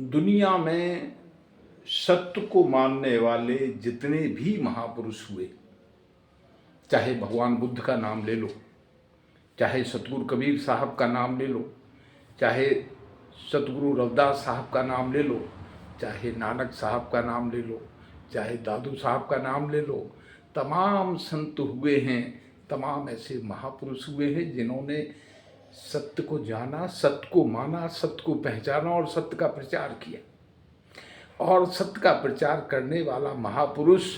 दुनिया में सत्य को मानने वाले जितने भी महापुरुष हुए, चाहे भगवान बुद्ध का नाम ले लो, चाहे सतगुरु कबीर साहब का नाम ले लो, चाहे सतगुरु रविदास साहब का नाम ले लो, चाहे नानक साहब का नाम ले लो, चाहे दादू साहब का नाम ले लो, तमाम संत हुए हैं, तमाम ऐसे महापुरुष हुए हैं जिन्होंने सत्य को जाना, सत्य को माना, सत्य को पहचाना और सत्य का प्रचार किया। और सत्य का प्रचार करने वाला महापुरुष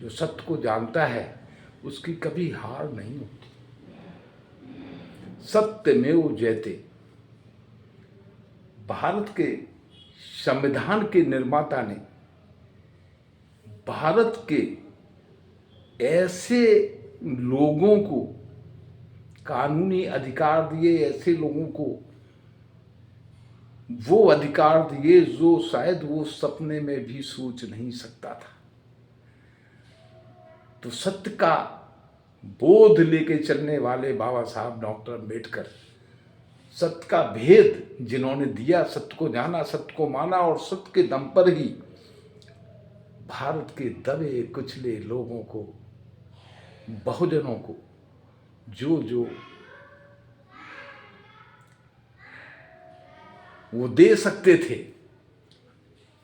जो सत्य को जानता है उसकी कभी हार नहीं होती। सत्यमेव जयते। भारत के संविधान के निर्माता ने भारत के ऐसे लोगों को कानूनी अधिकार दिए, ऐसे लोगों को वो अधिकार दिए जो शायद वो सपने में भी सोच नहीं सकता था। तो सत्य का बोध लेके चलने वाले बाबा साहब डॉक्टर अम्बेडकर, सत्य का भेद जिन्होंने दिया, सत्य को जाना, सत्य को माना और सत्य के दम पर ही भारत के दबे कुचले लोगों को, बहुजनों को जो वो दे सकते थे,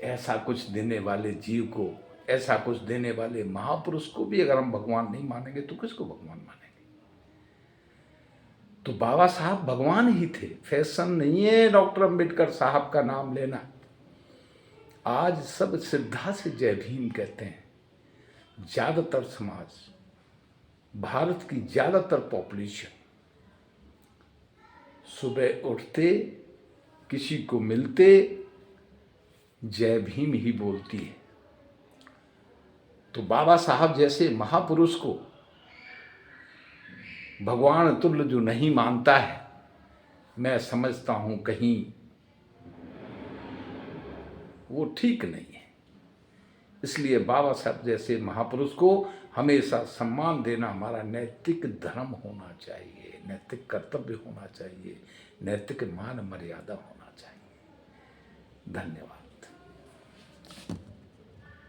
ऐसा कुछ देने वाले जीव को, ऐसा कुछ देने वाले महापुरुष को भी अगर हम भगवान नहीं मानेंगे तो किसको भगवान मानेंगे? तो बाबा साहब भगवान ही थे। फैशन नहीं है डॉक्टर अम्बेडकर साहब का नाम लेना। आज सब श्रद्धा से जय भीम कहते हैं। ज़्यादातर समाज, भारत की ज़्यादातर पॉपुलेशन सुबह उठते, किसी को मिलते जय भीम ही बोलती है। तो बाबा साहब जैसे महापुरुष को भगवान तुल्य जो नहीं मानता है, मैं समझता हूं कहीं वो ठीक नहीं है। इसलिए बाबा साहब जैसे महापुरुष को हमेशा सम्मान देना हमारा नैतिक धर्म होना चाहिए, नैतिक कर्तव्य होना चाहिए, नैतिक मान मर्यादा होना चाहिए। धन्यवाद।